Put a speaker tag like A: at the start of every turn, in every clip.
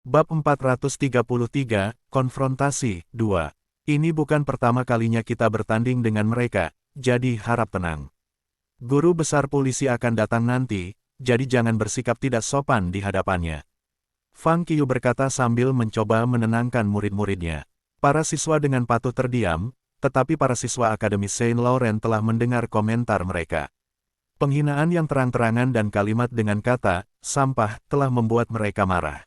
A: Bab 433, Konfrontasi 2. Ini bukan pertama kalinya kita bertanding dengan mereka, jadi harap tenang. Guru besar polisi akan datang nanti, jadi jangan bersikap tidak sopan di hadapannya. Fang Qiu berkata sambil mencoba menenangkan murid-muridnya. Para siswa dengan patuh terdiam, tetapi para siswa Akademi Saint Laurent telah mendengar komentar mereka. Penghinaan yang terang-terangan dan kalimat dengan kata, sampah, telah membuat mereka marah.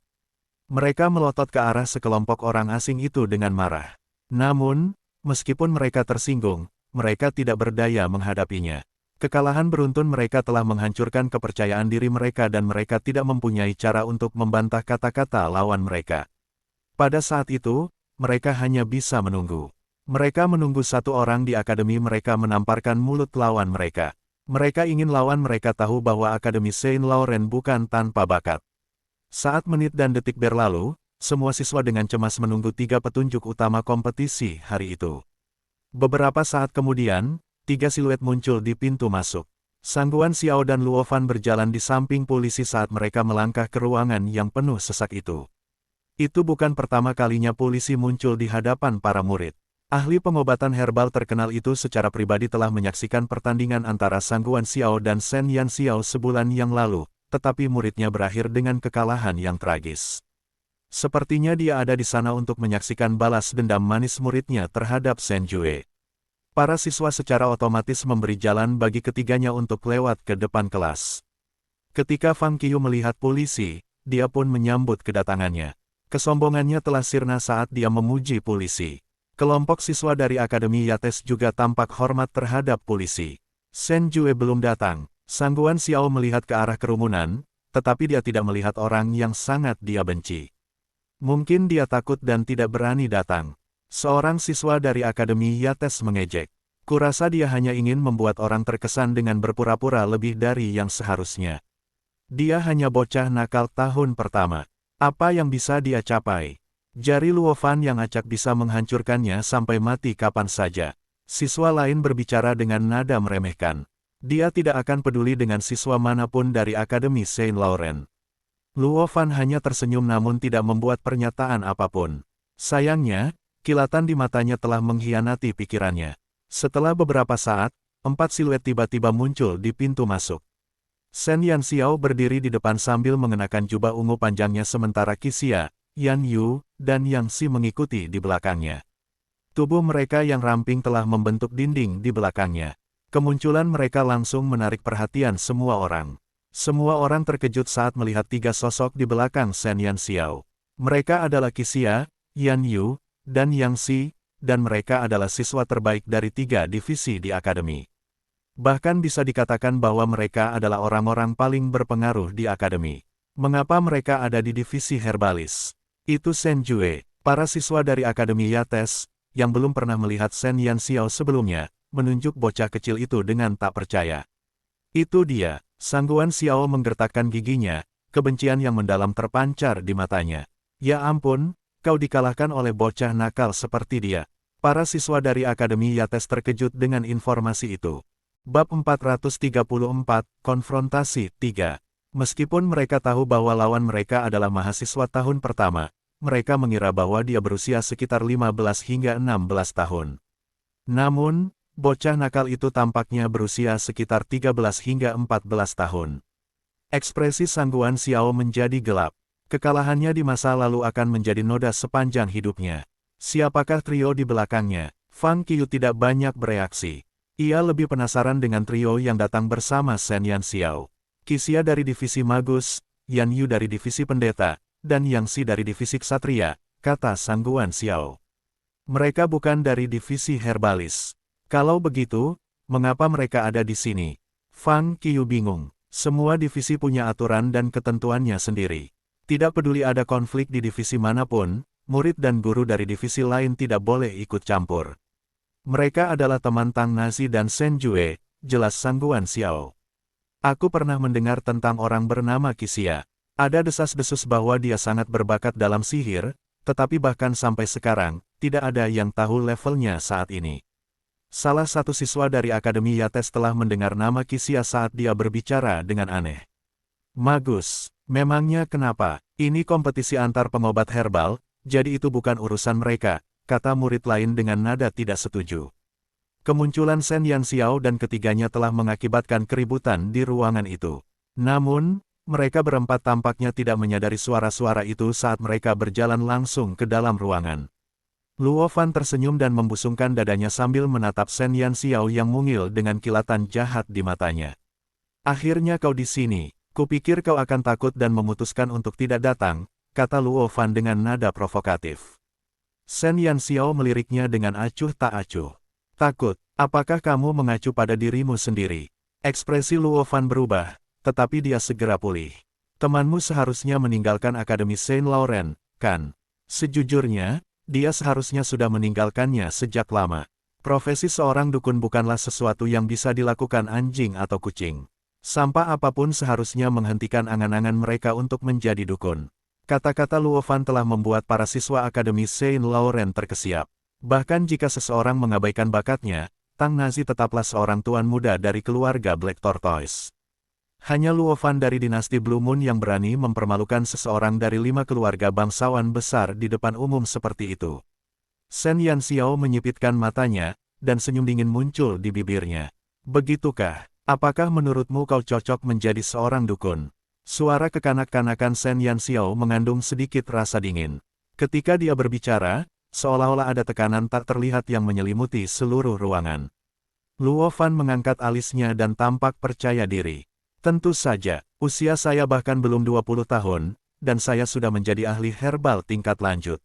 A: Mereka melotot ke arah sekelompok orang asing itu dengan marah. Namun, meskipun mereka tersinggung, mereka tidak berdaya menghadapinya. Kekalahan beruntun mereka telah menghancurkan kepercayaan diri mereka dan mereka tidak mempunyai cara untuk membantah kata-kata lawan mereka. Pada saat itu, mereka hanya bisa menunggu. Mereka menunggu satu orang di akademi mereka menamparkan mulut lawan mereka. Mereka ingin lawan mereka tahu bahwa Akademi Saint Laurent bukan tanpa bakat. Saat menit dan detik berlalu, semua siswa dengan cemas menunggu 3 petunjuk utama kompetisi hari itu. Beberapa saat kemudian, 3 siluet muncul di pintu masuk. Sang Guan Xiao dan Luo Fan berjalan di samping polisi saat mereka melangkah ke ruangan yang penuh sesak itu. Itu bukan pertama kalinya polisi muncul di hadapan para murid. Ahli pengobatan herbal terkenal itu secara pribadi telah menyaksikan pertandingan antara Sang Guan Xiao dan Shen Yan Xiao sebulan yang lalu. Tetapi muridnya berakhir dengan kekalahan yang tragis. Sepertinya dia ada di sana untuk menyaksikan balas dendam manis muridnya terhadap Shen Jue. Para siswa secara otomatis memberi jalan bagi ketiganya untuk lewat ke depan kelas. Ketika Fang Qiu melihat polisi, dia pun menyambut kedatangannya. Kesombongannya telah sirna saat dia memuji polisi. Kelompok siswa dari Akademi Yates juga tampak hormat terhadap polisi. Shen Jue belum datang. Sang Guan Xiao melihat ke arah kerumunan, tetapi dia tidak melihat orang yang sangat dia benci. Mungkin dia takut dan tidak berani datang. Seorang siswa dari Akademi Yates mengejek. Kurasa dia hanya ingin membuat orang terkesan dengan berpura-pura lebih dari yang seharusnya. Dia hanya bocah nakal tahun pertama. Apa yang bisa dia capai? Jari Luo Fan yang acak bisa menghancurkannya sampai mati kapan saja. Siswa lain berbicara dengan nada meremehkan. Dia tidak akan peduli dengan siswa manapun dari Akademi Saint Laurent. Luo Fan hanya tersenyum namun tidak membuat pernyataan apapun. Sayangnya, kilatan di matanya telah mengkhianati pikirannya. Setelah beberapa saat, 4 siluet tiba-tiba muncul di pintu masuk. Shen Yan Xiao berdiri di depan sambil mengenakan jubah ungu panjangnya sementara Qixia, Yan Yu, dan Yang Xi mengikuti di belakangnya. Tubuh mereka yang ramping telah membentuk dinding di belakangnya. Kemunculan mereka langsung menarik perhatian semua orang. Semua orang terkejut saat melihat 3 sosok di belakang Shen Yan Xiao. Mereka adalah Qixia, Yan Yu, dan Yang Xi, dan mereka adalah siswa terbaik dari 3 divisi di akademi. Bahkan bisa dikatakan bahwa mereka adalah orang-orang paling berpengaruh di akademi. Mengapa mereka ada di divisi herbalis? Itu Shen Jue, para siswa dari Akademi Yates, yang belum pernah melihat Shen Yan Xiao sebelumnya, menunjuk bocah kecil itu dengan tak percaya. Itu dia, Sang Guan Xiao menggertakkan giginya, kebencian yang mendalam terpancar di matanya. Ya ampun, kau dikalahkan oleh bocah nakal seperti dia. Para siswa dari Akademi Yates terkejut dengan informasi itu. Bab 434, Konfrontasi 3. Meskipun mereka tahu bahwa lawan mereka adalah mahasiswa tahun pertama, mereka mengira bahwa dia berusia sekitar 15 hingga 16 tahun. Namun, bocah nakal itu tampaknya berusia sekitar 13 hingga 14 tahun. Ekspresi Sang Guan Xiao menjadi gelap. Kekalahannya di masa lalu akan menjadi noda sepanjang hidupnya. Siapakah trio di belakangnya? Fang Qiu tidak banyak bereaksi. Ia lebih penasaran dengan trio yang datang bersama Shen Yan Xiao. Qixia dari divisi Magus, Yan Yu dari divisi Pendeta, dan Yang Xi dari divisi Ksatria, kata Sang Guan Xiao. Mereka bukan dari divisi herbalis. Kalau begitu, mengapa mereka ada di sini? Fang Qiu bingung. Semua divisi punya aturan dan ketentuannya sendiri. Tidak peduli ada konflik di divisi manapun, murid dan guru dari divisi lain tidak boleh ikut campur. Mereka adalah teman Tang Nazi dan Shen Jue, jelas Sang Guan Xiao. Aku pernah mendengar tentang orang bernama Qixia. Ada desas-desus bahwa dia sangat berbakat dalam sihir, tetapi bahkan sampai sekarang, tidak ada yang tahu levelnya saat ini. Salah satu siswa dari Akademi Yates telah mendengar nama Qixia saat dia berbicara dengan aneh. Magus, Memangnya kenapa? Ini kompetisi antar pengobat herbal, jadi itu bukan urusan mereka, kata murid lain dengan nada tidak setuju. Kemunculan Shen Yanxiao dan ketiganya telah mengakibatkan keributan di ruangan itu. Namun, mereka berempat tampaknya tidak menyadari suara-suara itu saat mereka berjalan langsung ke dalam ruangan. Luo Fan tersenyum dan membusungkan dadanya sambil menatap Shen Yanxiao yang mungil dengan kilatan jahat di matanya. Akhirnya kau di sini, kupikir kau akan takut dan memutuskan untuk tidak datang, kata Luo Fan dengan nada provokatif. Shen Yanxiao meliriknya dengan acuh tak acuh. Takut, apakah kamu mengacu pada dirimu sendiri? Ekspresi Luo Fan berubah, tetapi dia segera pulih. Temanmu seharusnya meninggalkan Akademi Saint Laurent, kan? Sejujurnya, dia seharusnya sudah meninggalkannya sejak lama. Profesi seorang dukun bukanlah sesuatu yang bisa dilakukan anjing atau kucing. Sampah apapun seharusnya menghentikan angan-angan mereka untuk menjadi dukun. Kata-kata Luo Fan telah membuat para siswa Akademi Saint Laurent terkesiap. Bahkan jika seseorang mengabaikan bakatnya, Tang Nazi tetaplah seorang tuan muda dari keluarga Black Tortoise. Hanya Luo Fan dari dinasti Blue Moon yang berani mempermalukan seseorang dari 5 keluarga bangsawan besar di depan umum seperti itu. Shen Yanxiao menyipitkan matanya, dan senyum dingin muncul di bibirnya. Begitukah? Apakah menurutmu kau cocok menjadi seorang dukun? Suara kekanak-kanakan Shen Yanxiao mengandung sedikit rasa dingin. Ketika dia berbicara, seolah-olah ada tekanan tak terlihat yang menyelimuti seluruh ruangan. Luo Fan mengangkat alisnya dan tampak percaya diri. Tentu saja, usia saya bahkan belum 20 tahun, dan saya sudah menjadi ahli herbal tingkat lanjut.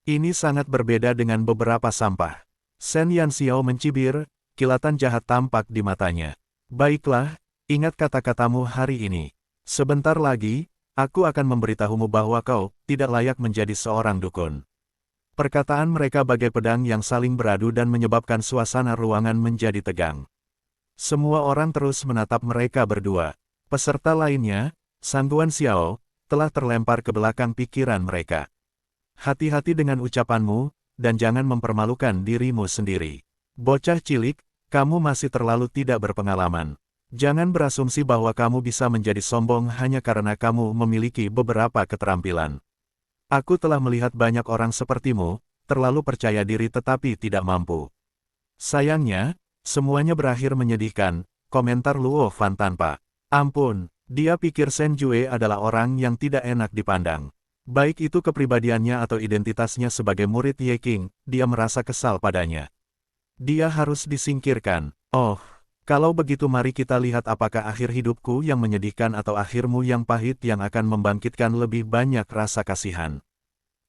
A: Ini sangat berbeda dengan beberapa sampah. Shen Yanxiao mencibir, kilatan jahat tampak di matanya. Baiklah, ingat kata-katamu hari ini. Sebentar lagi, aku akan memberitahumu bahwa kau tidak layak menjadi seorang dukun. Perkataan mereka bagai pedang yang saling beradu dan menyebabkan suasana ruangan menjadi tegang. Semua orang terus menatap mereka berdua. Peserta lainnya, Sang Guan Xiao, telah terlempar ke belakang pikiran mereka. Hati-hati dengan ucapanmu, dan jangan mempermalukan dirimu sendiri. Bocah cilik, kamu masih terlalu tidak berpengalaman. Jangan berasumsi bahwa kamu bisa menjadi sombong hanya karena kamu memiliki beberapa keterampilan. Aku telah melihat banyak orang sepertimu, terlalu percaya diri tetapi tidak mampu. Sayangnya, semuanya berakhir menyedihkan, komentar Luo Fan tanpa. Ampun, dia pikir Shen Jue adalah orang yang tidak enak dipandang. Baik itu kepribadiannya atau identitasnya sebagai murid Ye King, dia merasa kesal padanya. Dia harus disingkirkan. Oh, kalau begitu mari kita lihat apakah akhir hidupku yang menyedihkan atau akhirmu yang pahit yang akan membangkitkan lebih banyak rasa kasihan.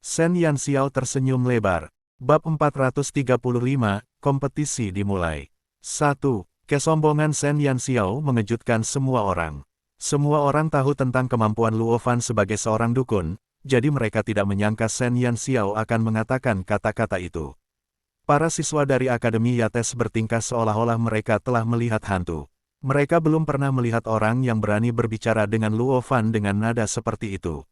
A: Shen Yanxiao tersenyum lebar. Bab 435, kompetisi dimulai. 1. Kesombongan Shen Yanxiao mengejutkan semua orang. Semua orang tahu tentang kemampuan Luo Fan sebagai seorang dukun, jadi mereka tidak menyangka Shen Yanxiao akan mengatakan kata-kata itu. Para siswa dari Akademi Yates bertingkah seolah-olah mereka telah melihat hantu. Mereka belum pernah melihat orang yang berani berbicara dengan Luo Fan dengan nada seperti itu.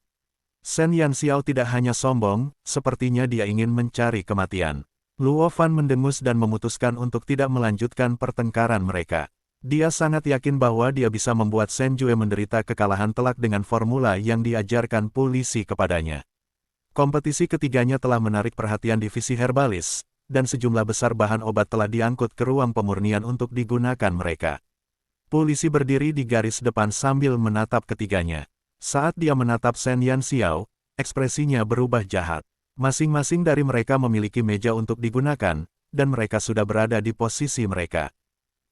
A: Shen Yanxiao tidak hanya sombong, sepertinya dia ingin mencari kematian. Luo Fan mendengus dan memutuskan untuk tidak melanjutkan pertengkaran mereka. Dia sangat yakin bahwa dia bisa membuat Shen Jue menderita kekalahan telak dengan formula yang diajarkan polisi kepadanya. Kompetisi ketiganya telah menarik perhatian divisi herbalis, dan sejumlah besar bahan obat telah diangkut ke ruang pemurnian untuk digunakan mereka. Polisi berdiri di garis depan sambil menatap ketiganya. Saat dia menatap Shen Yanxiao, ekspresinya berubah jahat. Masing-masing dari mereka memiliki meja untuk digunakan, dan mereka sudah berada di posisi mereka.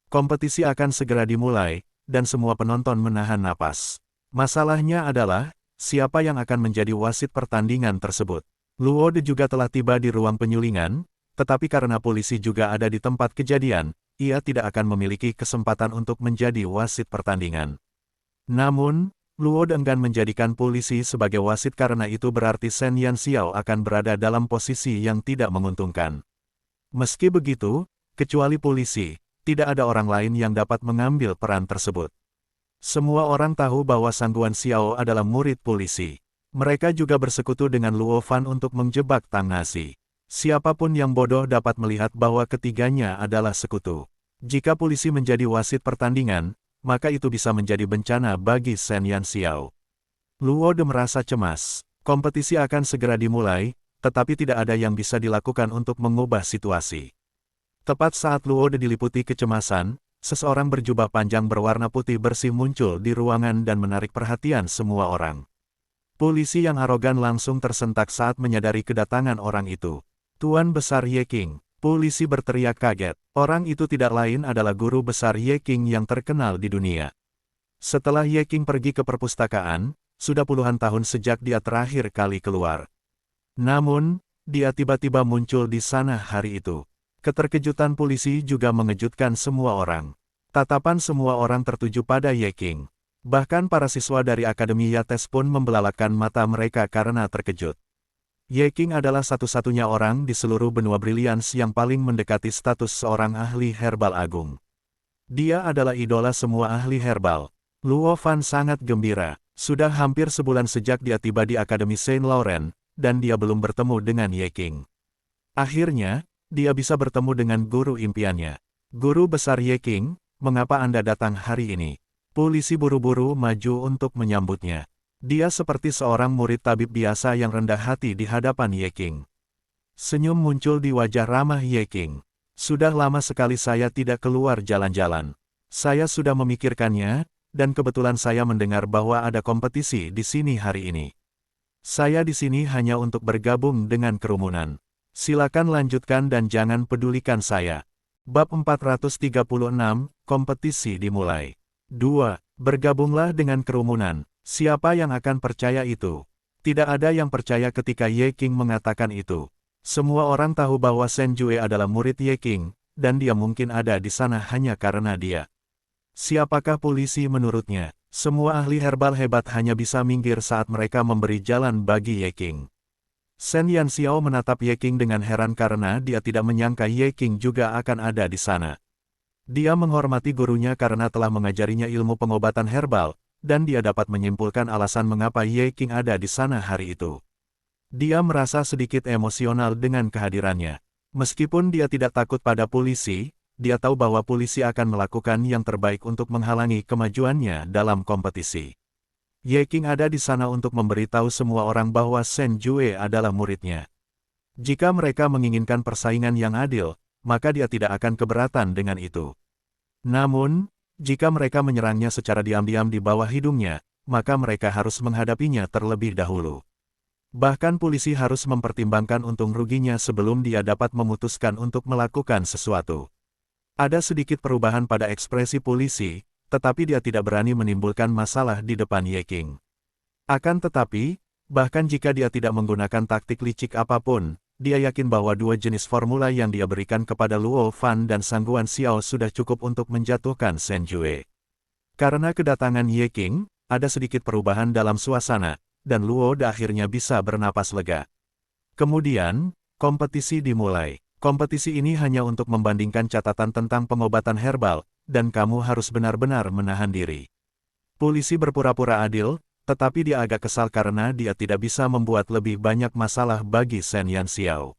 A: Kompetisi akan segera dimulai, dan semua penonton menahan napas. Masalahnya adalah, siapa yang akan menjadi wasit pertandingan tersebut. Luo De juga telah tiba di ruang penyulingan, tetapi karena polisi juga ada di tempat kejadian, ia tidak akan memiliki kesempatan untuk menjadi wasit pertandingan. Namun, Luo De enggan menjadikan polisi sebagai wasit karena itu berarti Shen Yanxiao akan berada dalam posisi yang tidak menguntungkan. Meski begitu, kecuali polisi, tidak ada orang lain yang dapat mengambil peran tersebut. Semua orang tahu bahwa Sang Guan Xiao adalah murid polisi. Mereka juga bersekutu dengan Luo Fan untuk menjebak Tang Nazi. Siapapun yang bodoh dapat melihat bahwa ketiganya adalah sekutu. Jika polisi menjadi wasit pertandingan, maka itu bisa menjadi bencana bagi Shen Yanxiao. Luo De merasa cemas. Kompetisi akan segera dimulai, tetapi tidak ada yang bisa dilakukan untuk mengubah situasi. Tepat saat Luo De diliputi kecemasan, seseorang berjubah panjang berwarna putih bersih muncul di ruangan dan menarik perhatian semua orang. Polisi yang arogan langsung tersentak saat menyadari kedatangan orang itu. Tuan Besar Ye Qing. Polisi berteriak kaget. Orang itu tidak lain adalah guru besar Ye Qing yang terkenal di dunia. Setelah Ye Qing pergi ke perpustakaan, sudah puluhan tahun sejak dia terakhir kali keluar. Namun, dia tiba-tiba muncul di sana hari itu. Keterkejutan polisi juga mengejutkan semua orang. Tatapan semua orang tertuju pada Ye Qing. Bahkan para siswa dari Akademi Yates pun membelalakan mata mereka karena terkejut. Ye Qing adalah satu-satunya orang di seluruh benua Brilliance yang paling mendekati status seorang ahli herbal agung. Dia adalah idola semua ahli herbal. Luo Fan sangat gembira. Sudah hampir sebulan sejak dia tiba di Akademi Saint Laurent, dan dia belum bertemu dengan Ye Qing. Akhirnya, dia bisa bertemu dengan guru impiannya. Guru besar Ye Qing, mengapa Anda datang hari ini? Polisi buru-buru maju untuk menyambutnya. Dia seperti seorang murid tabib biasa yang rendah hati di hadapan Ye Qing. Senyum muncul di wajah ramah Ye Qing. Sudah lama sekali saya tidak keluar jalan-jalan. Saya sudah memikirkannya, dan kebetulan saya mendengar bahwa ada kompetisi di sini hari ini. Saya di sini hanya untuk bergabung dengan kerumunan. Silakan lanjutkan dan jangan pedulikan saya. Bab 436, kompetisi dimulai. 2. Bergabunglah dengan kerumunan. Siapa yang akan percaya itu? Tidak ada yang percaya ketika Ye Qing mengatakan itu. Semua orang tahu bahwa Shen Jue adalah murid Ye Qing, dan dia mungkin ada di sana hanya karena dia. Siapakah polisi menurutnya? Semua ahli herbal hebat hanya bisa minggir saat mereka memberi jalan bagi Ye Qing. Shen Yanxiao menatap Ye Qing dengan heran karena dia tidak menyangka Ye Qing juga akan ada di sana. Dia menghormati gurunya karena telah mengajarinya ilmu pengobatan herbal, dan dia dapat menyimpulkan alasan mengapa Ye Qing ada di sana hari itu. Dia merasa sedikit emosional dengan kehadirannya. Meskipun dia tidak takut pada polisi, dia tahu bahwa polisi akan melakukan yang terbaik untuk menghalangi kemajuannya dalam kompetisi. Ye Qing ada di sana untuk memberitahu semua orang bahwa Shen Jue adalah muridnya. Jika mereka menginginkan persaingan yang adil, maka dia tidak akan keberatan dengan itu. Namun, jika mereka menyerangnya secara diam-diam di bawah hidungnya, maka mereka harus menghadapinya terlebih dahulu. Bahkan polisi harus mempertimbangkan untung ruginya sebelum dia dapat memutuskan untuk melakukan sesuatu. Ada sedikit perubahan pada ekspresi polisi, tetapi dia tidak berani menimbulkan masalah di depan Ye Qing. Akan tetapi, bahkan jika dia tidak menggunakan taktik licik apapun, dia yakin bahwa dua jenis formula yang dia berikan kepada Luo Fan dan Sang Guan Xiao sudah cukup untuk menjatuhkan Shen Jue. Karena kedatangan Ye Qing, ada sedikit perubahan dalam suasana, dan Luo De akhirnya bisa bernapas lega. Kemudian, kompetisi dimulai. Kompetisi ini hanya untuk membandingkan catatan tentang pengobatan herbal, dan kamu harus benar-benar menahan diri. Polisi berpura-pura adil, tetapi dia agak kesal karena dia tidak bisa membuat lebih banyak masalah bagi Shen Yanxiao.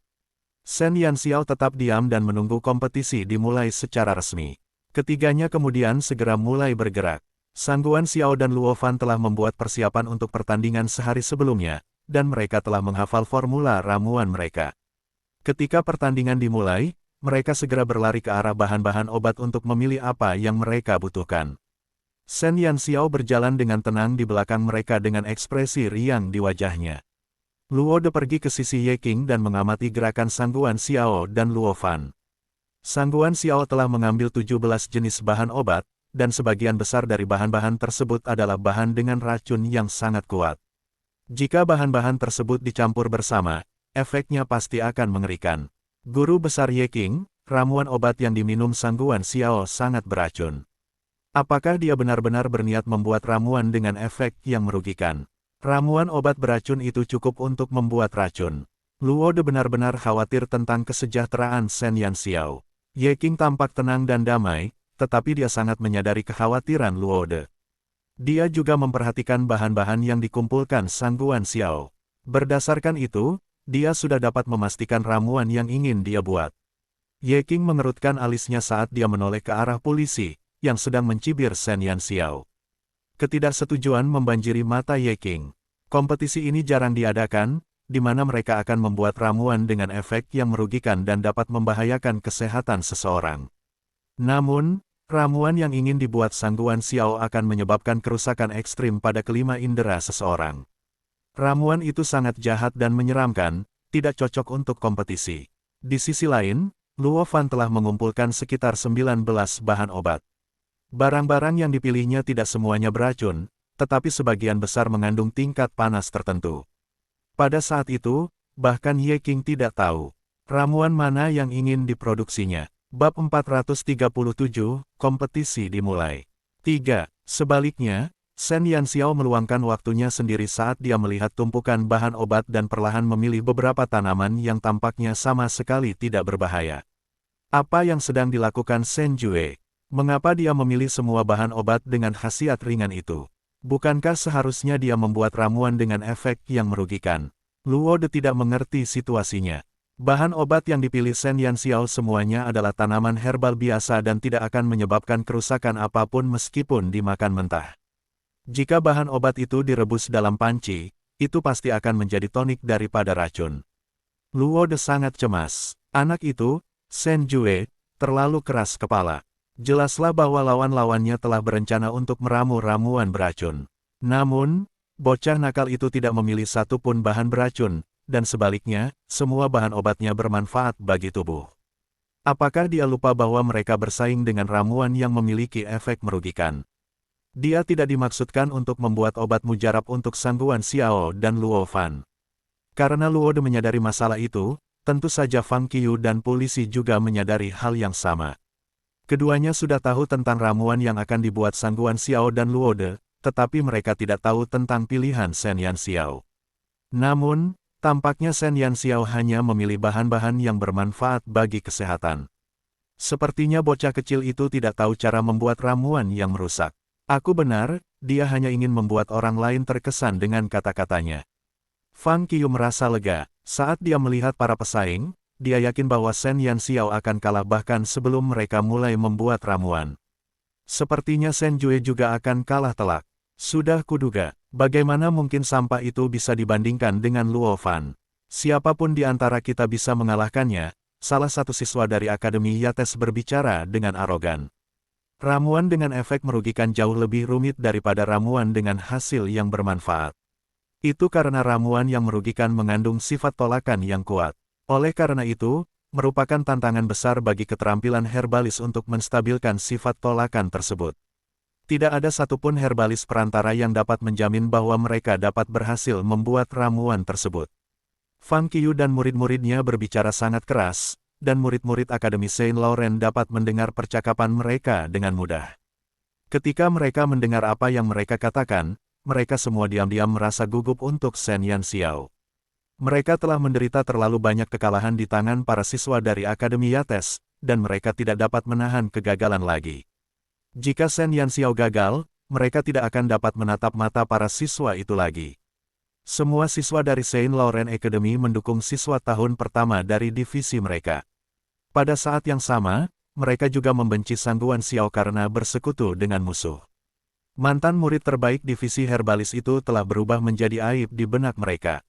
A: Shen Yanxiao tetap diam dan menunggu kompetisi dimulai secara resmi. Ketiganya kemudian segera mulai bergerak. Sang Guan Xiao dan Luo Fan telah membuat persiapan untuk pertandingan sehari sebelumnya, dan mereka telah menghafal formula ramuan mereka. Ketika pertandingan dimulai, mereka segera berlari ke arah bahan-bahan obat untuk memilih apa yang mereka butuhkan. Shen Yanxiao berjalan dengan tenang di belakang mereka dengan ekspresi riang di wajahnya. Luo De pergi ke sisi Ye Qing dan mengamati gerakan Sang Guan Xiao dan Luo Fan. Sang Guan Xiao telah mengambil 17 jenis bahan obat, dan sebagian besar dari bahan-bahan tersebut adalah bahan dengan racun yang sangat kuat. Jika bahan-bahan tersebut dicampur bersama, efeknya pasti akan mengerikan. Guru besar Ye Qing, ramuan obat yang diminum Sang Guan Xiao sangat beracun. Apakah dia benar-benar berniat membuat ramuan dengan efek yang merugikan? Ramuan obat beracun itu cukup untuk membuat racun. Luo De benar-benar khawatir tentang kesejahteraan Shen Yanxiao. Ye Qing tampak tenang dan damai, tetapi dia sangat menyadari kekhawatiran Luo De. Dia juga memperhatikan bahan-bahan yang dikumpulkan Sang Guan Xiao. Berdasarkan itu, dia sudah dapat memastikan ramuan yang ingin dia buat. Ye Qing mengerutkan alisnya saat dia menoleh ke arah polisi yang sedang mencibir Shen Yanxiao. Ketidaksetujuan membanjiri mata Ye Qing. Kompetisi ini jarang diadakan, di mana mereka akan membuat ramuan dengan efek yang merugikan dan dapat membahayakan kesehatan seseorang. Namun, ramuan yang ingin dibuat Sang Guan Xiao akan menyebabkan kerusakan ekstrim pada kelima indera seseorang. Ramuan itu sangat jahat dan menyeramkan, tidak cocok untuk kompetisi. Di sisi lain, Luo Fan telah mengumpulkan sekitar 19 bahan obat. Barang-barang yang dipilihnya tidak semuanya beracun, tetapi sebagian besar mengandung tingkat panas tertentu. Pada saat itu, bahkan Ye Qing tidak tahu ramuan mana yang ingin diproduksinya. Bab 437, kompetisi dimulai. 3. Sebaliknya, Shen Yanxiao meluangkan waktunya sendiri saat dia melihat tumpukan bahan obat dan perlahan memilih beberapa tanaman yang tampaknya sama sekali tidak berbahaya. Apa yang sedang dilakukan Shen Jue? Mengapa dia memilih semua bahan obat dengan khasiat ringan itu? Bukankah seharusnya dia membuat ramuan dengan efek yang merugikan? Luo De tidak mengerti situasinya. Bahan obat yang dipilih Shen Yanxiao semuanya adalah tanaman herbal biasa dan tidak akan menyebabkan kerusakan apapun meskipun dimakan mentah. Jika bahan obat itu direbus dalam panci, itu pasti akan menjadi tonik daripada racun. Luo De sangat cemas. Anak itu, Shen Jue, terlalu keras kepala. Jelaslah bahwa lawan-lawannya telah berencana untuk meramu ramuan beracun. Namun, bocah nakal itu tidak memilih satu pun bahan beracun, dan sebaliknya, semua bahan obatnya bermanfaat bagi tubuh. Apakah dia lupa bahwa mereka bersaing dengan ramuan yang memiliki efek merugikan? Dia tidak dimaksudkan untuk membuat obat mujarab untuk Sang Guan Xiao dan Luo Fan. Karena Luo De menyadari masalah itu, tentu saja Fang Qiu dan polisi juga menyadari hal yang sama. Keduanya sudah tahu tentang ramuan yang akan dibuat Sang Guan Xiao dan Luo De, tetapi mereka tidak tahu tentang pilihan Shen Yanxiao. Namun, tampaknya Shen Yanxiao hanya memilih bahan-bahan yang bermanfaat bagi kesehatan. Sepertinya bocah kecil itu tidak tahu cara membuat ramuan yang merusak. Aku benar, dia hanya ingin membuat orang lain terkesan dengan kata-katanya. Fang Qiu merasa lega, saat dia melihat para pesaing, dia yakin bahwa Shen Yanxiao akan kalah bahkan sebelum mereka mulai membuat ramuan. Sepertinya Shen Jue juga akan kalah telak. Sudah kuduga, bagaimana mungkin sampah itu bisa dibandingkan dengan Luo Fan. Siapapun di antara kita bisa mengalahkannya, salah satu siswa dari Akademi Yates berbicara dengan arogan. Ramuan dengan efek merugikan jauh lebih rumit daripada ramuan dengan hasil yang bermanfaat. Itu karena ramuan yang merugikan mengandung sifat tolakan yang kuat. Oleh karena itu, merupakan tantangan besar bagi keterampilan herbalis untuk menstabilkan sifat tolakan tersebut. Tidak ada satupun herbalis perantara yang dapat menjamin bahwa mereka dapat berhasil membuat ramuan tersebut. Fang Qiu dan murid-muridnya berbicara sangat keras, dan murid-murid Akademi Saint Laurent dapat mendengar percakapan mereka dengan mudah. Ketika mereka mendengar apa yang mereka katakan, mereka semua diam-diam merasa gugup untuk Shen Yanxiao. Mereka telah menderita terlalu banyak kekalahan di tangan para siswa dari Akademi Yates, dan mereka tidak dapat menahan kegagalan lagi. Jika Shen Yanxiao gagal, mereka tidak akan dapat menatap mata para siswa itu lagi. Semua siswa dari Saint Laurent Academy mendukung siswa tahun pertama dari divisi mereka. Pada saat yang sama, mereka juga membenci Sang Guan Xiao karena bersekutu dengan musuh. Mantan murid terbaik divisi herbalis itu telah berubah menjadi aib di benak mereka.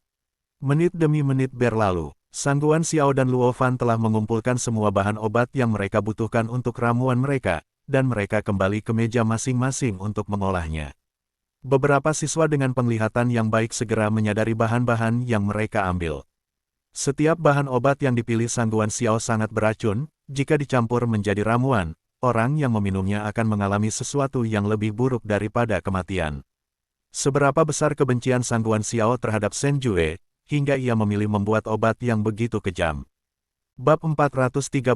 A: Menit demi menit berlalu, Sang Guan Xiao dan Luo Fan telah mengumpulkan semua bahan obat yang mereka butuhkan untuk ramuan mereka, dan mereka kembali ke meja masing-masing untuk mengolahnya. Beberapa siswa dengan penglihatan yang baik segera menyadari bahan-bahan yang mereka ambil. Setiap bahan obat yang dipilih Sang Guan Xiao sangat beracun, jika dicampur menjadi ramuan, orang yang meminumnya akan mengalami sesuatu yang lebih buruk daripada kematian. Seberapa besar kebencian Sang Guan Xiao terhadap Shen Jue, hingga ia memilih membuat obat yang begitu kejam. Bab 438,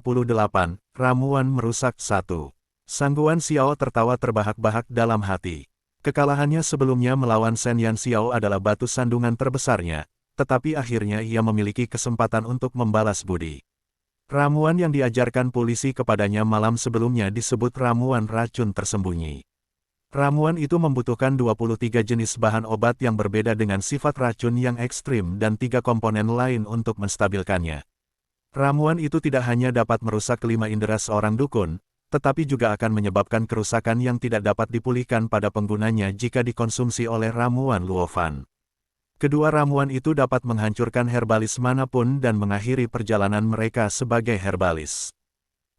A: Ramuan Merusak 1. Sang Guan Xiao tertawa terbahak-bahak dalam hati. Kekalahannya sebelumnya melawan Shen Yanxiao adalah batu sandungan terbesarnya, tetapi akhirnya ia memiliki kesempatan untuk membalas budi. Ramuan yang diajarkan polisi kepadanya malam sebelumnya disebut ramuan racun tersembunyi. Ramuan itu membutuhkan 23 jenis bahan obat yang berbeda dengan sifat racun yang ekstrim dan 3 komponen lain untuk menstabilkannya. Ramuan itu tidak hanya dapat merusak kelima indera seorang dukun, tetapi juga akan menyebabkan kerusakan yang tidak dapat dipulihkan pada penggunanya jika dikonsumsi oleh ramuan Luovan. Kedua ramuan itu dapat menghancurkan herbalis manapun dan mengakhiri perjalanan mereka sebagai herbalis.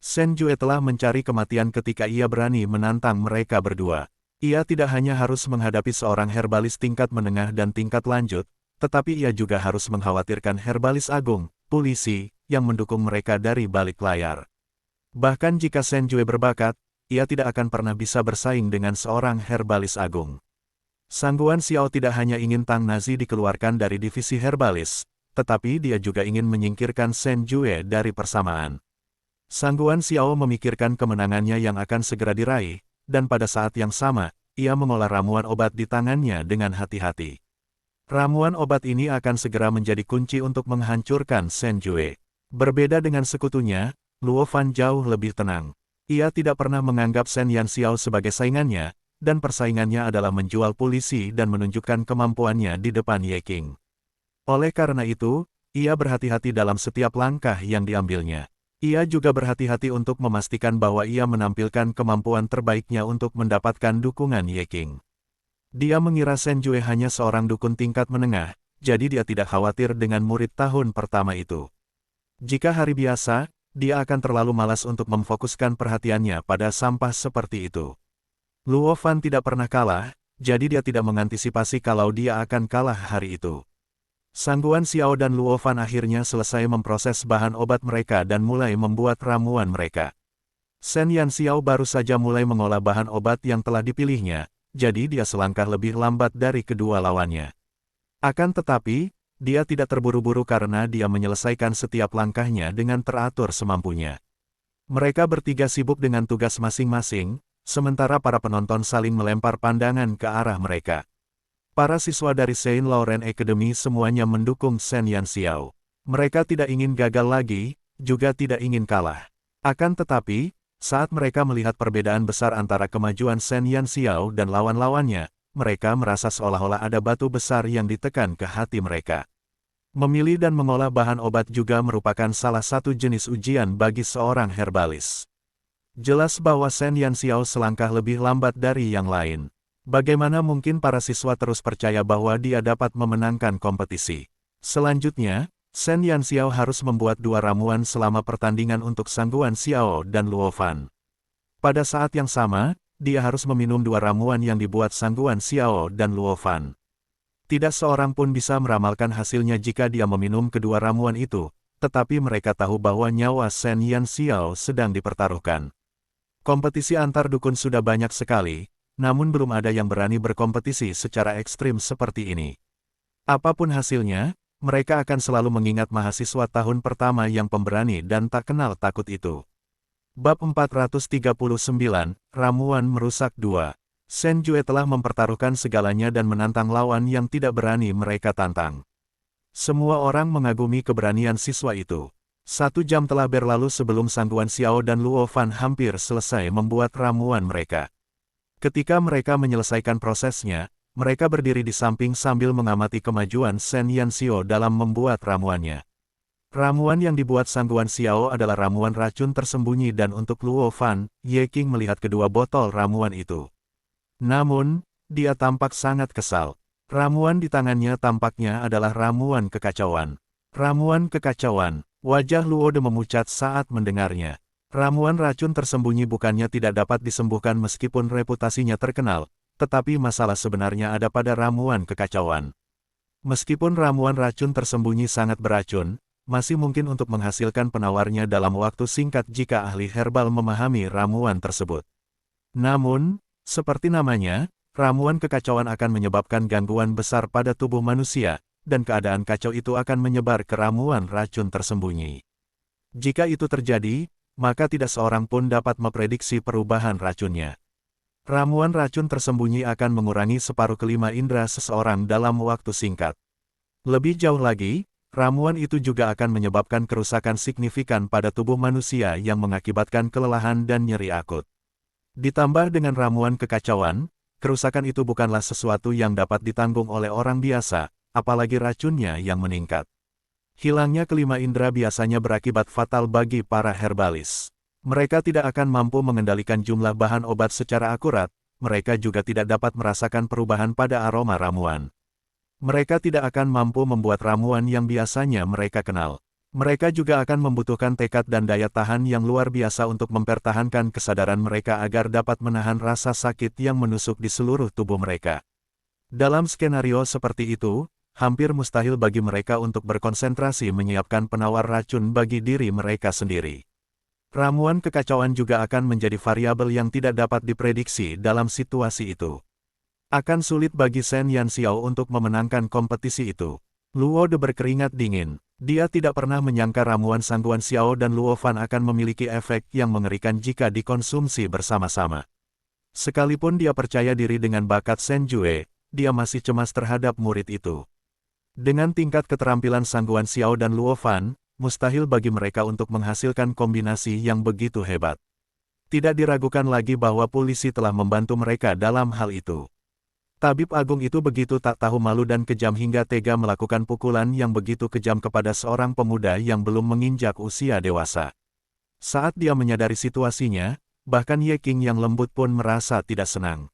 A: Shen Jue telah mencari kematian ketika ia berani menantang mereka berdua. Ia tidak hanya harus menghadapi seorang herbalis tingkat menengah dan tingkat lanjut, tetapi ia juga harus mengkhawatirkan herbalis agung, polisi, yang mendukung mereka dari balik layar. Bahkan jika Shen Jue berbakat, ia tidak akan pernah bisa bersaing dengan seorang herbalis agung. Sangguan Xiao tidak hanya ingin Tang Nazi dikeluarkan dari divisi herbalis, tetapi dia juga ingin menyingkirkan Shen Jue dari persamaan. Sangguan Xiao memikirkan kemenangannya yang akan segera diraih, dan pada saat yang sama, ia mengolah ramuan obat di tangannya dengan hati-hati. Ramuan obat ini akan segera menjadi kunci untuk menghancurkan Shen Jue. Berbeda dengan sekutunya, Luovan jauh lebih tenang. Ia tidak pernah menganggap Shen Yanxiao sebagai saingannya, dan persaingannya adalah menjual polisi dan menunjukkan kemampuannya di depan Ye Qing. Oleh karena itu, ia berhati-hati dalam setiap langkah yang diambilnya. Ia juga berhati-hati untuk memastikan bahwa ia menampilkan kemampuan terbaiknya untuk mendapatkan dukungan Ye Qing. Dia mengira Shen Jue hanya seorang dukun tingkat menengah, jadi dia tidak khawatir dengan murid tahun pertama itu. Jika hari biasa, dia akan terlalu malas untuk memfokuskan perhatiannya pada sampah seperti itu. Luovan tidak pernah kalah, jadi dia tidak mengantisipasi kalau dia akan kalah hari itu. Sangguan Xiao dan Luovan akhirnya selesai memproses bahan obat mereka dan mulai membuat ramuan mereka. Shen Yanxiao baru saja mulai mengolah bahan obat yang telah dipilihnya, jadi dia selangkah lebih lambat dari kedua lawannya. Akan tetapi, dia tidak terburu-buru karena dia menyelesaikan setiap langkahnya dengan teratur semampunya. Mereka bertiga sibuk dengan tugas masing-masing, sementara para penonton saling melempar pandangan ke arah mereka. Para siswa dari Saint Laurent Academy semuanya mendukung Shen Yanxiao. Mereka tidak ingin gagal lagi, juga tidak ingin kalah. Akan tetapi, saat mereka melihat perbedaan besar antara kemajuan Shen Yanxiao dan lawan-lawannya, mereka merasa seolah-olah ada batu besar yang ditekan ke hati mereka. Memilih dan mengolah bahan obat juga merupakan salah satu jenis ujian bagi seorang herbalis. Jelas bahwa Shen Yanxiao selangkah lebih lambat dari yang lain. Bagaimana mungkin para siswa terus percaya bahwa dia dapat memenangkan kompetisi? Selanjutnya, Shen Yanxiao harus membuat dua ramuan selama pertandingan untuk Sangguan Xiao dan Luovan. Pada saat yang sama, dia harus meminum dua ramuan yang dibuat Sangguan Xiao dan Luovan. Tidak seorang pun bisa meramalkan hasilnya jika dia meminum kedua ramuan itu, tetapi mereka tahu bahwa nyawa Shen Yanxiao sedang dipertaruhkan. Kompetisi antar dukun sudah banyak sekali, namun belum ada yang berani berkompetisi secara ekstrim seperti ini. Apapun hasilnya, mereka akan selalu mengingat mahasiswa tahun pertama yang pemberani dan tak kenal takut itu. Bab 439, Ramuan Merusak 2. Shen Jue telah mempertaruhkan segalanya dan menantang lawan yang tidak berani mereka tantang. Semua orang mengagumi keberanian siswa itu. 1 jam telah berlalu sebelum Sangguan Xiao dan Luovan hampir selesai membuat ramuan mereka. Ketika mereka menyelesaikan prosesnya, mereka berdiri di samping sambil mengamati kemajuan Shen Yanxiao dalam membuat ramuannya. Ramuan yang dibuat Sangguan Xiao adalah ramuan racun tersembunyi dan untuk Luovan, Ye Qing melihat kedua botol ramuan itu. Namun, dia tampak sangat kesal. Ramuan di tangannya tampaknya adalah ramuan kekacauan. Ramuan kekacauan, wajah Luode memucat saat mendengarnya. Ramuan racun tersembunyi bukannya tidak dapat disembuhkan meskipun reputasinya terkenal, tetapi masalah sebenarnya ada pada ramuan kekacauan. Meskipun ramuan racun tersembunyi sangat beracun, masih mungkin untuk menghasilkan penawarnya dalam waktu singkat jika ahli herbal memahami ramuan tersebut. Namun, seperti namanya, ramuan kekacauan akan menyebabkan gangguan besar pada tubuh manusia, dan keadaan kacau itu akan menyebar ke ramuan racun tersembunyi. Jika itu terjadi, maka tidak seorang pun dapat memprediksi perubahan racunnya. Ramuan racun tersembunyi akan mengurangi separuh kelima indera seseorang dalam waktu singkat. Lebih jauh lagi, ramuan itu juga akan menyebabkan kerusakan signifikan pada tubuh manusia yang mengakibatkan kelelahan dan nyeri akut. Ditambah dengan ramuan kekacauan, kerusakan itu bukanlah sesuatu yang dapat ditanggung oleh orang biasa, apalagi racunnya yang meningkat. Hilangnya kelima indera biasanya berakibat fatal bagi para herbalis. Mereka tidak akan mampu mengendalikan jumlah bahan obat secara akurat, mereka juga tidak dapat merasakan perubahan pada aroma ramuan. Mereka tidak akan mampu membuat ramuan yang biasanya mereka kenal. Mereka juga akan membutuhkan tekad dan daya tahan yang luar biasa untuk mempertahankan kesadaran mereka agar dapat menahan rasa sakit yang menusuk di seluruh tubuh mereka. Dalam skenario seperti itu, hampir mustahil bagi mereka untuk berkonsentrasi menyiapkan penawar racun bagi diri mereka sendiri. Ramuan kekacauan juga akan menjadi variabel yang tidak dapat diprediksi dalam situasi itu. Akan sulit bagi Shen Yanxiao untuk memenangkan kompetisi itu. Luo De berkeringat dingin. Dia tidak pernah menyangka ramuan Sangguan Xiao dan Luo Fan akan memiliki efek yang mengerikan jika dikonsumsi bersama-sama. Sekalipun dia percaya diri dengan bakat Shen Jue, dia masih cemas terhadap murid itu. Dengan tingkat keterampilan Sangguan Xiao dan Luo Fan, mustahil bagi mereka untuk menghasilkan kombinasi yang begitu hebat. Tidak diragukan lagi bahwa polisi telah membantu mereka dalam hal itu. Tabib agung itu begitu tak tahu malu dan kejam hingga tega melakukan pukulan yang begitu kejam kepada seorang pemuda yang belum menginjak usia dewasa. Saat dia menyadari situasinya, bahkan Ye Qing yang lembut pun merasa tidak senang.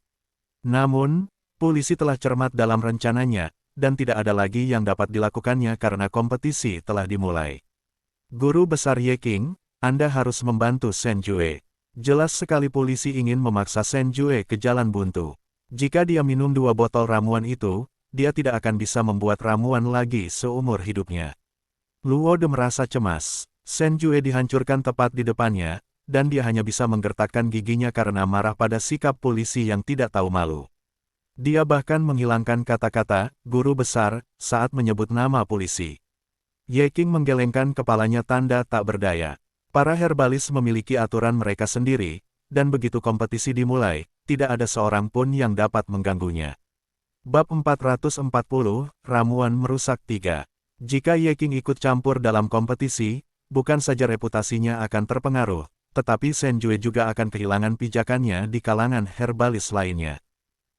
A: Namun, polisi telah cermat dalam rencananya, dan tidak ada lagi yang dapat dilakukannya karena kompetisi telah dimulai. Guru besar Ye Qing, Anda harus membantu Shen Jue. Jelas sekali polisi ingin memaksa Shen Jue ke jalan buntu. Jika dia minum 2 botol ramuan itu, dia tidak akan bisa membuat ramuan lagi seumur hidupnya. Luo De merasa cemas. Shen Jue dihancurkan tepat di depannya, dan dia hanya bisa menggertakkan giginya karena marah pada sikap polisi yang tidak tahu malu. Dia bahkan menghilangkan kata-kata, guru besar, saat menyebut nama polisi. Ye Qing menggelengkan kepalanya tanda tak berdaya. Para herbalis memiliki aturan mereka sendiri, dan begitu kompetisi dimulai, tidak ada seorang pun yang dapat mengganggunya. Bab 440, Ramuan Merusak 3. Jika Ye Qing ikut campur dalam kompetisi, bukan saja reputasinya akan terpengaruh, tetapi Shen Jue juga akan kehilangan pijakannya di kalangan herbalis lainnya.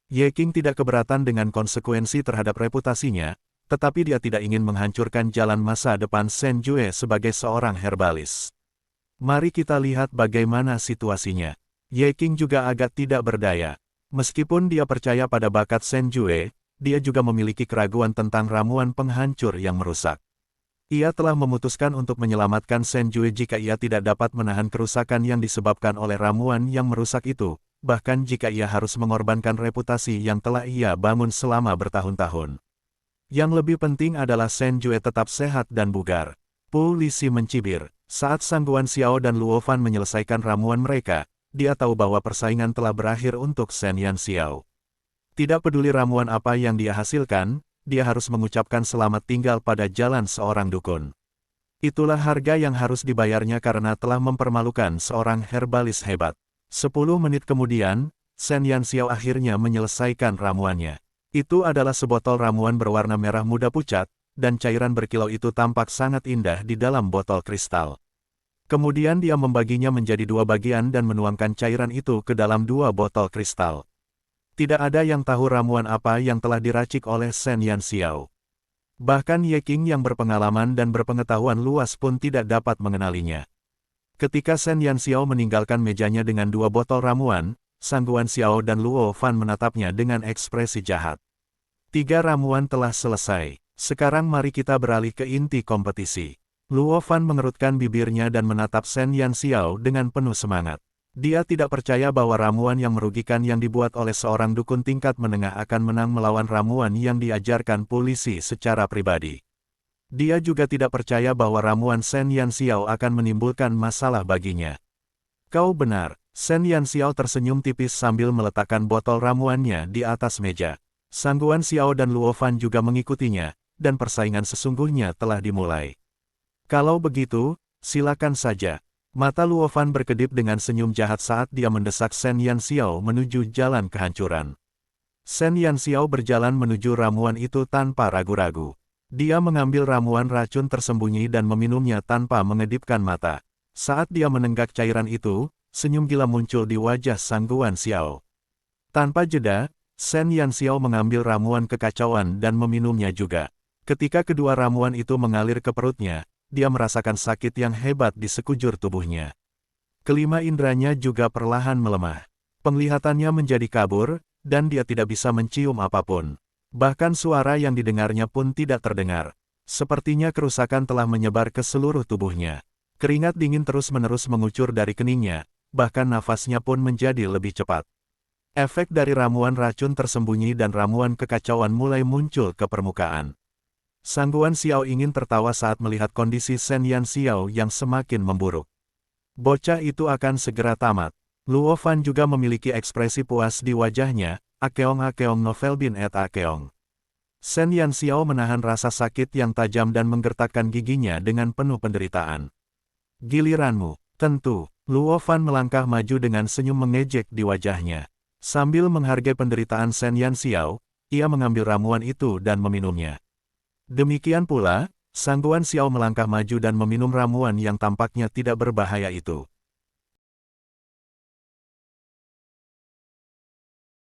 A: Ye Qing tidak keberatan dengan konsekuensi terhadap reputasinya, tetapi dia tidak ingin menghancurkan jalan masa depan Shen Jue sebagai seorang herbalis. Mari kita lihat bagaimana situasinya. Ye Qing juga agak tidak berdaya. Meskipun dia percaya pada bakat Shen Jue, dia juga memiliki keraguan tentang ramuan penghancur yang merusak. Ia telah memutuskan untuk menyelamatkan Shen Jue jika ia tidak dapat menahan kerusakan yang disebabkan oleh ramuan yang merusak itu, bahkan jika ia harus mengorbankan reputasi yang telah ia bangun selama bertahun-tahun. Yang lebih penting adalah Shen Jue tetap sehat dan bugar. Polisi mencibir. Saat Sangguan Xiao dan Luo Fan menyelesaikan ramuan mereka, dia tahu bahwa persaingan telah berakhir untuk Shen Yanxiao. Tidak peduli ramuan apa yang dia hasilkan, dia harus mengucapkan selamat tinggal pada jalan seorang dukun. Itulah harga yang harus dibayarnya karena telah mempermalukan seorang herbalis hebat. 10 menit kemudian, Shen Yanxiao akhirnya menyelesaikan ramuannya. Itu adalah sebotol ramuan berwarna merah muda pucat, dan cairan berkilau itu tampak sangat indah di dalam botol kristal. Kemudian dia membaginya menjadi 2 bagian dan menuangkan cairan itu ke dalam 2 botol kristal. Tidak ada yang tahu ramuan apa yang telah diracik oleh Shen Yanxiao. Bahkan Ye Qing yang berpengalaman dan berpengetahuan luas pun tidak dapat mengenalinya. Ketika Shen Yanxiao meninggalkan mejanya dengan 2 botol ramuan, Sangguan Xiao dan Luo Fan menatapnya dengan ekspresi jahat. 3 ramuan telah selesai. Sekarang mari kita beralih ke inti kompetisi. Luo Fan mengerutkan bibirnya dan menatap Shen Yanxiao dengan penuh semangat. Dia tidak percaya bahwa ramuan yang merugikan yang dibuat oleh seorang dukun tingkat menengah akan menang melawan ramuan yang diajarkan polisi secara pribadi. Dia juga tidak percaya bahwa ramuan Shen Yanxiao akan menimbulkan masalah baginya. Kau benar, Shen Yanxiao tersenyum tipis sambil meletakkan botol ramuannya di atas meja. Sangguan Xiao dan Luo Fan juga mengikutinya, dan persaingan sesungguhnya telah dimulai. Kalau begitu, silakan saja. Mata Luo Fan berkedip dengan senyum jahat saat dia mendesak Shen Yanxiao menuju jalan kehancuran. Shen Yanxiao berjalan menuju ramuan itu tanpa ragu-ragu. Dia mengambil ramuan racun tersembunyi dan meminumnya tanpa mengedipkan mata. Saat dia menenggak cairan itu, senyum gila muncul di wajah Sangguan Xiao. Tanpa jeda, Shen Yanxiao mengambil ramuan kekacauan dan meminumnya juga. Ketika kedua ramuan itu mengalir ke perutnya, dia merasakan sakit yang hebat di sekujur tubuhnya. Kelima inderanya juga perlahan melemah. Penglihatannya menjadi kabur, dan dia tidak bisa mencium apapun. Bahkan suara yang didengarnya pun tidak terdengar. Sepertinya kerusakan telah menyebar ke seluruh tubuhnya. Keringat dingin terus-menerus mengucur dari keningnya, bahkan nafasnya pun menjadi lebih cepat. Efek dari ramuan racun tersembunyi dan ramuan kekacauan mulai muncul ke permukaan. Sang Guan Xiao ingin tertawa saat melihat kondisi Shen Yan Xiao yang semakin memburuk. Bocah itu akan segera tamat. Luo Fan juga memiliki ekspresi puas di wajahnya, akeong novel bin et akeong. Shen Yan Xiao menahan rasa sakit yang tajam dan menggertakkan giginya dengan penuh penderitaan. Giliranmu, tentu. Luo Fan melangkah maju dengan senyum mengejek di wajahnya. Sambil menghargai penderitaan Shen Yan Xiao, ia mengambil ramuan itu dan meminumnya. Demikian pula, Sang Guan Xiao melangkah maju dan meminum ramuan yang tampaknya tidak berbahaya itu.